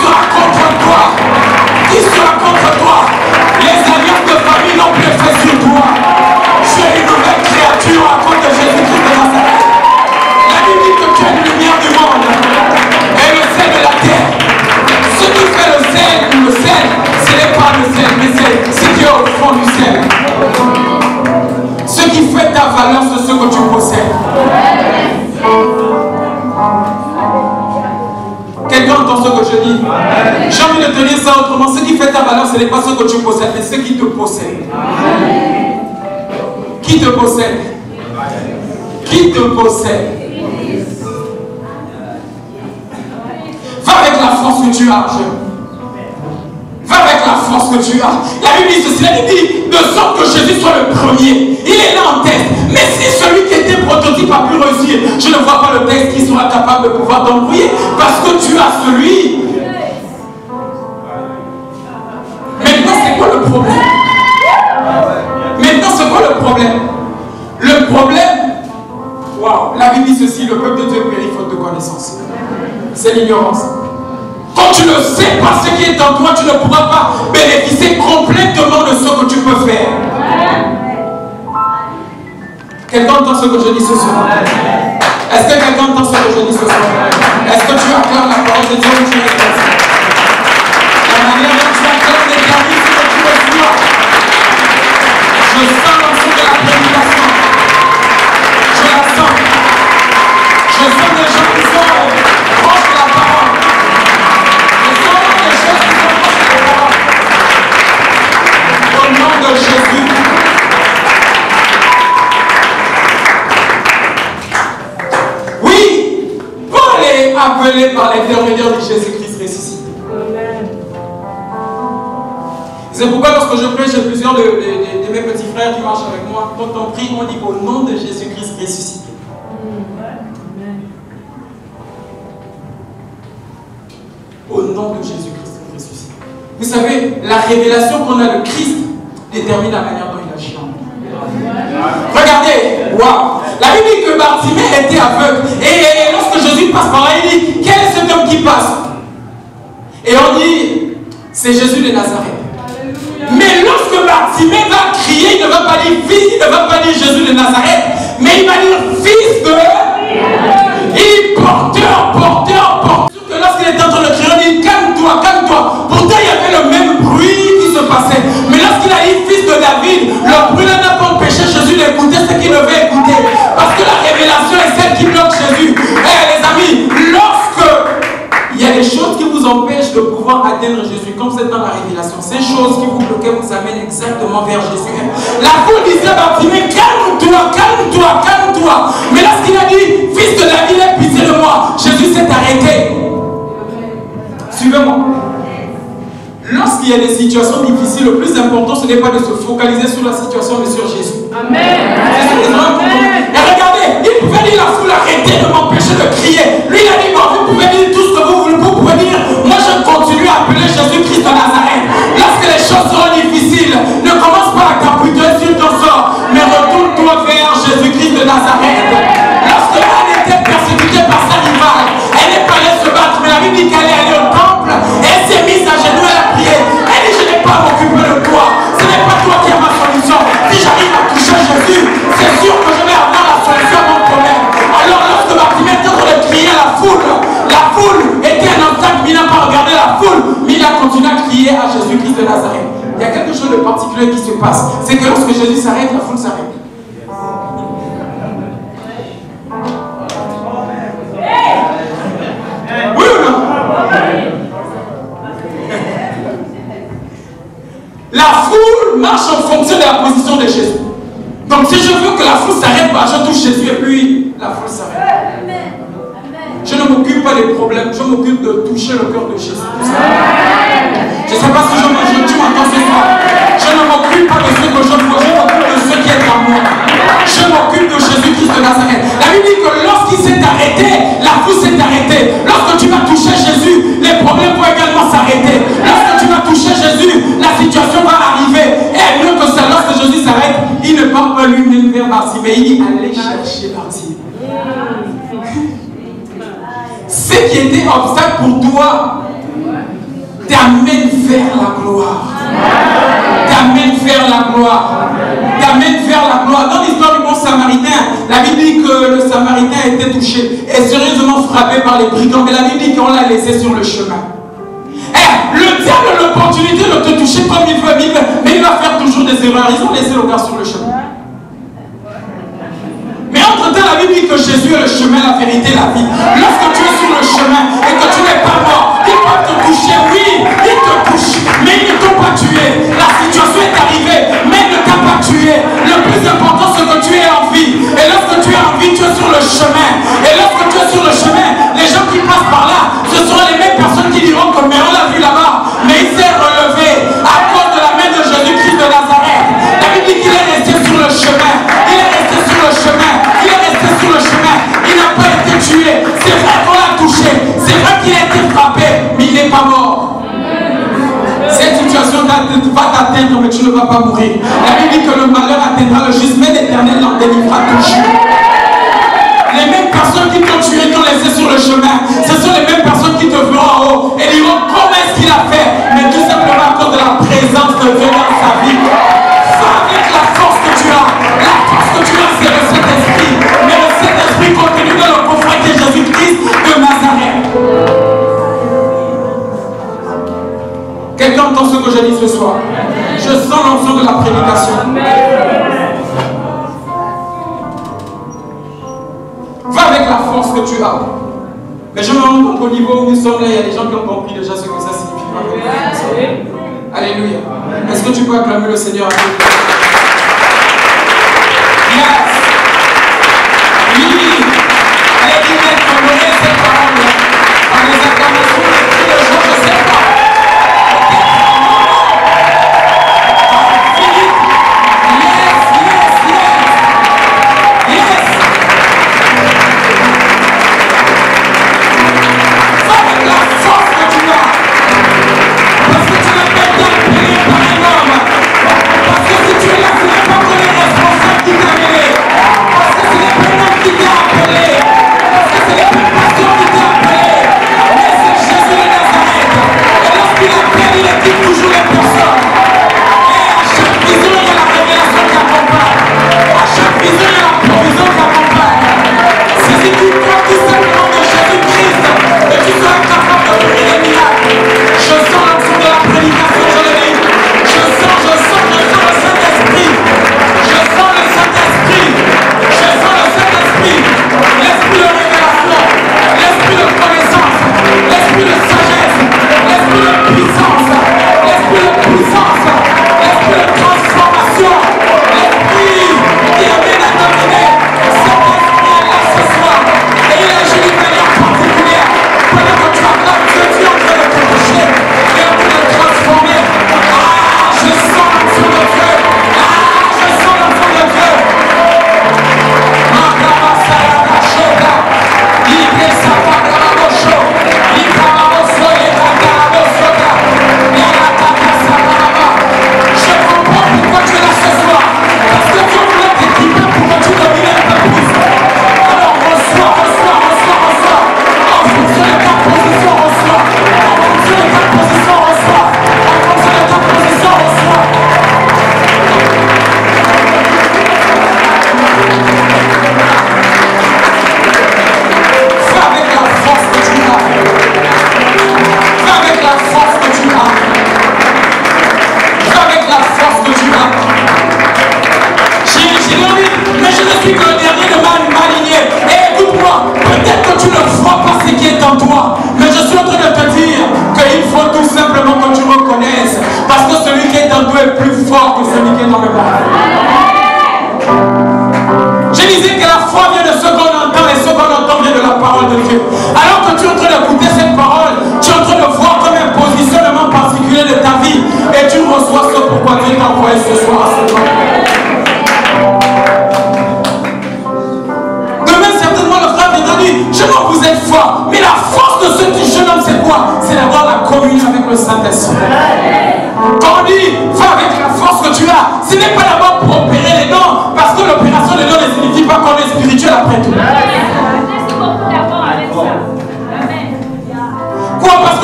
sera contre toi? Qui sera contre toi? Les alliances de famille n'ont plus fait sur toi. Tu es une nouvelle créature à cause de Jésus-Christ de Nazareth. La Bible dit que tu es la lumière du monde et le sel de la terre. Ce qui fait le sel, ce n'est pas le sel, mais c'est Dieu au fond du sel. Ce qui fait ta valeur, c'est ce que tu possèdes. Quelqu'un entend ce que je dis? J'ai envie de te dire ça autrement. Ce qui fait ta valeur, ce n'est pas ce que tu possèdes, mais ce qui te possède. Qui te possède? Qui te possède? Va avec la force que tu as, jeune. Va avec la force que tu as. La Bible dit ceci, la Bible dit de sorte que Jésus soit le premier. Il est là en tête. Mais si celui qui était prototype a pu réussir, je ne vois pas le texte qui sera capable de pouvoir t'embrouiller. Parce que tu as celui. Maintenant, c'est quoi le problème? Maintenant, c'est quoi le problème? Le problème, waouh, la Bible dit ceci, le peuple de Dieu périt faute de connaissance. C'est l'ignorance. Quand tu ne sais pas ce qui est en toi, tu ne pourras pas bénéficier complètement de ce que tu peux faire. Quelqu'un entend ce que je dis ce soir? Est-ce que quelqu'un entend ce que je dis ce soir? Est-ce que tu acclades la parole de Dieu ou tu restes? La manière dont tu acclades détermine ce que tu reçois. Je sens l'ensemble de la prédication. Je la sens. Je sens des gens qui sont proches de la parole. Je sens des gens qui sont proches de la parole. Au nom de Jésus. Oui, Paul est appelé par l'intermédiaire de Jésus-Christ ressuscité. C'est pourquoi lorsque je prie, j'ai plusieurs de mes petits frères qui marchent avec moi. Quand on prie, on dit au nom de Jésus-Christ ressuscité. Au nom de Jésus-Christ ressuscité. Vous savez, la révélation qu'on a de Christ détermine la manière dont il agit. Regardez, waouh! La Bible dit que Bartimée était aveugle. Et lorsque Jésus passe par là, il dit, quel est cet homme qui passe? Et on dit, c'est Jésus de Nazareth. Mais lorsque Bartimée va crier, il ne va pas dire fils, il ne va pas dire Jésus de Nazareth, mais il va dire fils de... Il porteur. Que lorsqu'il était en train de crier, on dit calme-toi. Pourtant il y avait le même bruit qui se passait. Mais lorsqu'il a dit fils de David, le bruit n'a pas empêché Jésus d'écouter ce qu'il devait écouter. Parce que la révélation est celle qui bloque Jésus. Les amis, lorsque il y a des choses qui vous empêchent de pouvoir atteindre Jésus, comme c'est dans la révélation, ces choses qui vous bloquent vous amènent exactement vers Jésus. La foule disait à Bartimée, calme-toi. Mais lorsqu'il a dit, fils de David, aie pitié de moi, Jésus s'est arrêté. Suivez-moi. Lorsqu'il y a des situations difficiles, le plus important, ce n'est pas de se focaliser sur la situation, mais sur Jésus. Amen. Et regardez, il pouvait dire la foule, arrêtez de m'empêcher de crier. Lui, il a dit, bon, vous pouvez dire tout ce que vous voulez, vous pouvez dire, moi je continue à appeler Jésus-Christ de Nazareth. Lorsque les choses seront difficiles, ne commence pas à capoter sur ton sort, mais retourne-toi vers Jésus-Christ de Nazareth. Lorsque elle était persécutée par sa rivale, elle n'est pas allée se battre, mais la Bible dit qu'elle est allée au temple, et elle s'est mise à genoux, elle a prié. Elle dit, je n'ai pas à m'occuper de toi, ce n'est pas toi qui as ma solution. Si j'arrive à toucher Jésus, c'est sûr que je vais avoir la solution à mon problème. Alors lorsque Bartimée était en train de crier à la foule était un obstacle, mais il n'a pas regardé la foule, mais il a continué à crier à Jésus-Christ de Nazareth. Il y a quelque chose de particulier qui se passe, c'est que lorsque Jésus s'arrête, la foule s'arrête. Oui ou non? La foule marche en fonction de la position de Jésus. Donc si je veux que la foule s'arrête, je touche Jésus et puis la foule s'arrête. Je ne m'occupe pas des problèmes, je m'occupe de toucher le cœur de Jésus. Je ne sais pas si tu m'entends ce soir. Je ne m'occupe pas de ce que je vois, je m'occupe de ce qui est en moi. Je m'occupe de Jésus-Christ de Nazareth. La Bible dit que lorsqu'il s'est arrêté, la foule s'est arrêtée. Lorsque tu vas toucher Jésus, les problèmes vont également s'arrêter. Lorsque tu vas toucher Jésus, la situation va arriver. Et mieux que ça, lorsque Jésus s'arrête, il ne parle pas lui-même vers Bartimée, il dit allez chercher Bartimée. Ce qui était obstacle pour toi t'amène vers la gloire. T'amène vers la gloire. T'amène vers la gloire. Dans l'histoire du bon samaritain, la Bible dit que le samaritain était touché et sérieusement frappé par les brigands. Mais la Bible dit qu'on l'a laissé sur le chemin. Le diable a l'opportunité de te toucher comme il veut, mais il va faire toujours des erreurs. Ils ont laissé le gars sur le chemin. Mais entre-temps, la Bible dit que Jésus est le chemin, la vérité, la vie. Lorsque tu es sur le chemin et que tu n'es pas mort, ils peuvent te toucher, oui, ils te touchent, mais ils ne t'ont pas tué. La situation est arrivée, mais il ne t'a pas tué. Le plus important, c'est que tu es en vie. Et lorsque tu es en vie, tu es sur le chemin. Et lorsque tu es sur le chemin, les gens qui passent par là, ce seront les mêmes personnes qui diront que mais on l'a vu là-bas, mais il s'est relevé à cause de la main de Jésus-Christ de Nazareth. La Bible dit qu'il est resté sur le chemin. Il est resté sur le chemin. Il est resté sur le chemin. Il n'a pas été tué. C'est vrai qu'on l'a touché. C'est vrai qu'il a été frappé, mais il n'est pas mort. Cette situation va t'atteindre, mais tu ne vas pas mourir. La Bible dit que le malheur atteindra le juste, mais l'Éternel l'en délivrera toujours. Les mêmes personnes qui t'ont tué, t'ont laissé sur le chemin, ce sont les mêmes personnes qui te verront en haut et diront comment est-ce qu'il a fait, mais tout simplement à cause de la présence de Dieu dans sa vie. Va avec la force que tu as. La force que tu as, c'est le Saint-Esprit. Mais le Saint-Esprit contenu dans le coffret qui est Jésus-Christ de Nazareth. Quelqu'un entend ce que je dis ce soir? Je sens l'onction de la prédication. Va avec la force que tu as. Mais je me rends compte qu'au niveau où nous sommes là, il y a des gens qui ont compris déjà ce que ça signifie. Alléluia. Est-ce que tu peux acclamer le Seigneur avec nous? Yes. Oui. Allez, mettre honorer cette parole par les acclamations de tous les jours, je ne sais pas.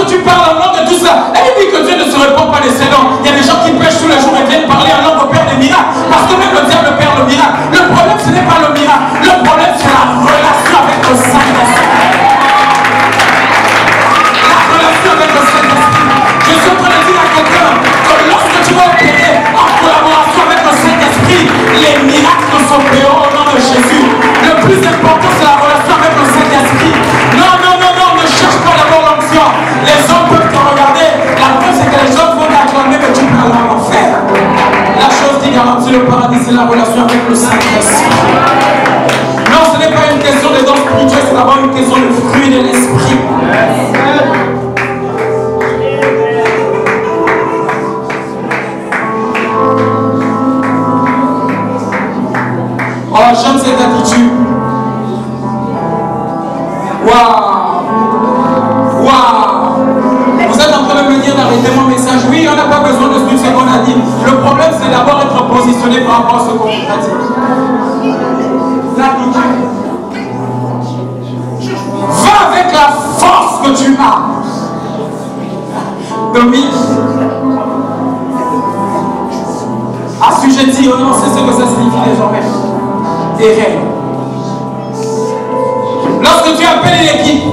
tu parles en langue et tout ça, la Bible dit que Dieu ne se répond pas des noms. Il y a des gens qui pêchent tous les jours et viennent parler en langue au Père des miracles. Parce que même le diable perd le miracle. Le problème, ce n'est pas le miracle. Le problème, c'est la relation avec le Saint-Esprit. La relation avec le Saint-Esprit. Je suis en train de dire à quelqu'un que lorsque tu vas opérer en collaboration avec le Saint-Esprit, les miracles s'opéreront au nom de Jésus. Le plus important, c'est la relation avec le Saint-Esprit. Non, non, non, non, ne cherche pas d'abord l'onction. Les hommes peuvent te regarder. La preuve, c'est que les hommes vont t'acclamer, mais tu peux aller en enfer. La chose qui garantit le paradis, c'est la relation avec le Saint-Esprit. Non, ce n'est pas une question de dons spirituels, c'est d'abord une question de fruit de l'Esprit. Oh, j'aime cette attitude. Waouh! Waouh! Vous êtes en train de me dire d'arrêter mon message. Oui, on n'a pas besoin de suivre ce qu'on a dit. Le problème, c'est d'abord être positionné par rapport à ce qu'on a dit. L'attitude. Va avec la force que tu as. Domine. Assujetti, oh non, c'est ce que ça signifie désormais. Et règne. Lorsque tu appelles l'équipe,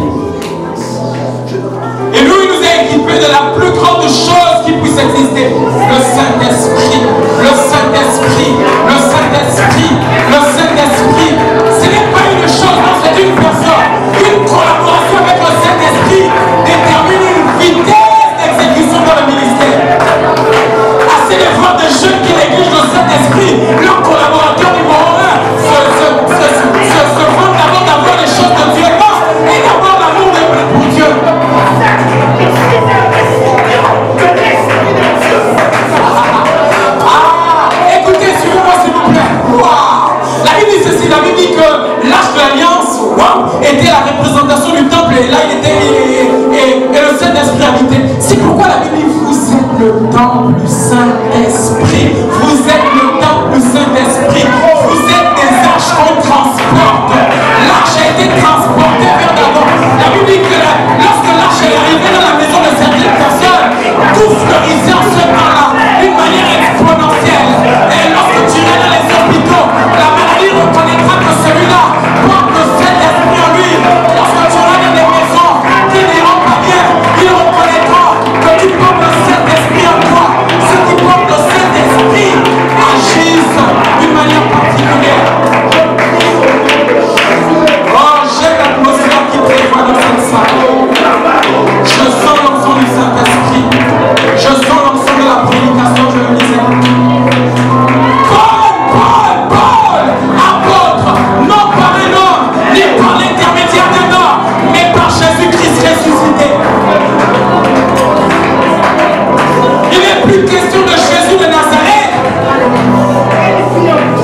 et nous, il nous a équipés de la plus grande chose qui puisse exister, le Saint-Esprit. Le Saint-Esprit. Le Saint-Esprit. Le Saint-Esprit. Ce n'est pas une chose, non, c'est une personne. Une collaboration avec le Saint-Esprit détermine une vitesse d'exécution dans le ministère. Assez de voir des jeunes qui négligent le Saint-Esprit, leur collaborateur numéro 1 se font d'abord d'avoir les choses de Dieu et d'avoir l'amour pour Dieu. Écoutez, suivez-moi s'il vous plaît. Wow. La Bible dit ceci, la Bible dit que l'arche de l'Alliance était la représentation du temple et là il était et le Saint-Esprit habitait. C'est pourquoi la Bible dit vous êtes le temple du Saint-Esprit. Vous êtes le temple du Saint-Esprit. Vous êtes des arches qu'on transporte. L'arche a été transportée vers d'abord. La Bible dit que lorsque l'arche est arrivée dans la maison de certaines personnes, tout fleurissait en ce temps-là d'une manière exponentielle. Et lorsque tu iras dans les hôpitaux, la maladie reconnaîtra que celui-là porte le Saint-Esprit en lui. Lorsque tu iras dans des maisons qui n'iront pas bien, ils reconnaîtront que tu portes le Saint-Esprit en toi. Ceux qui portent le Saint-Esprit agissent d'une manière particulière. Oh, j'ai l'atmosphère qui prévoit dans cette salle. Je sens l'onction du Saint-Esprit. Je sens l'onction de la prédication, je le disais. Paul, apôtre, non par un homme, ni par l'intermédiaire d'un homme, mais par Jésus-Christ ressuscité. Il n'est plus question de Jésus de Nazareth.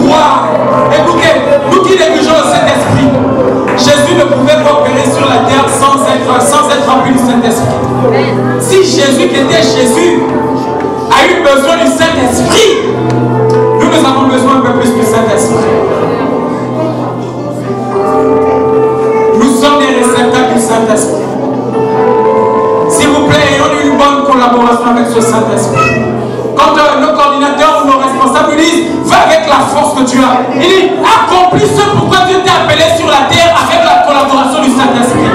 Wow. Écoutez, nous qui négligeons le Saint-Esprit, Jésus ne pouvait pas opérer sur la terre sans être rempli du Saint-Esprit. Si Jésus, qui était Jésus, a eu besoin du Saint-Esprit, nous avons besoin un peu plus du Saint-Esprit. Nous sommes des réceptacles du Saint-Esprit. S'il vous plaît, ayons une bonne collaboration avec ce Saint-Esprit. Quand nos coordinateurs ou nos responsables nous disent va avec la force que tu as, il dit accomplis ce pourquoi Dieu t'a appelé sur la terre avec la collaboration du Saint-Esprit.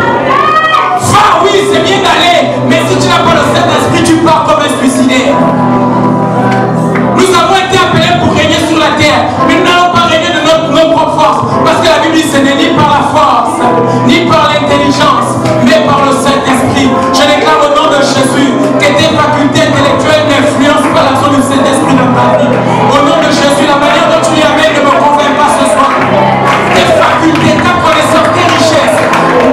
Va, oui, c'est bien d'aller, mais si tu n'as pas le Saint-Esprit, tu pars comme un suicidaire. Nous avons été appelés pour régner sur la terre, mais nous n'allons pas régner de nos propres forces, parce que la Bible dit ce n'est ni par la force, ni par l'intelligence, mais par le Saint-Esprit. Je déclare au nom de Jésus que tes facultés intellectuelles n'influencent pas l'action du Saint-Esprit dans ta vie. Au nom de Jésus, la manière dont tu y amènes ne me convainc pas ce soir. Tes facultés, ta connaissance, tes richesses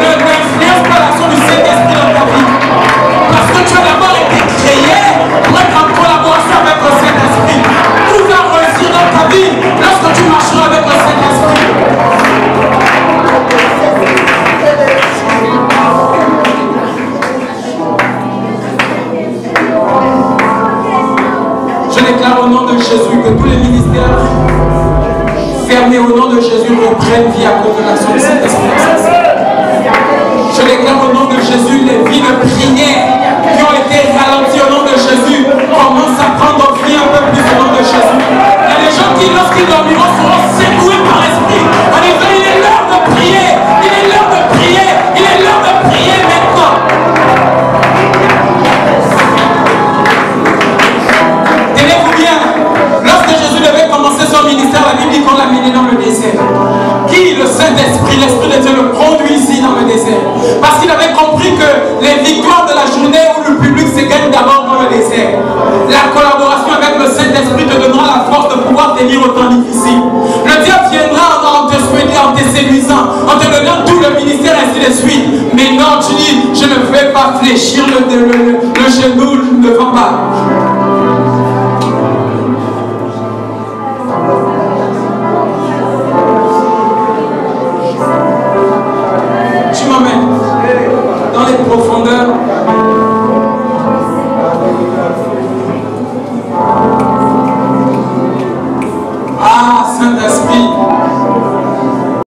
n'influencent pas l'action du Saint-Esprit dans ta vie. Parce que tu as d'abord été créé pour être en collaboration avec le Saint-Esprit. Tout va réussir dans ta vie lorsque tu marcheras avec le Saint-Esprit. Je déclare au nom de Jésus que tous les ministères fermés au nom de Jésus reprennent vie à cause de l'action du Saint-Esprit. Je déclare au nom de Jésus les vies de prière les victoires de la journée où le public se gagne d'abord dans le désert. La collaboration avec le Saint-Esprit te donnera la force de pouvoir tenir au temps difficile. Le diable viendra en te souhaitant, en te séduisant, en te donnant tout le ministère, ainsi de suite. Mais non, tu dis, je ne vais pas fléchir le genou devant pas.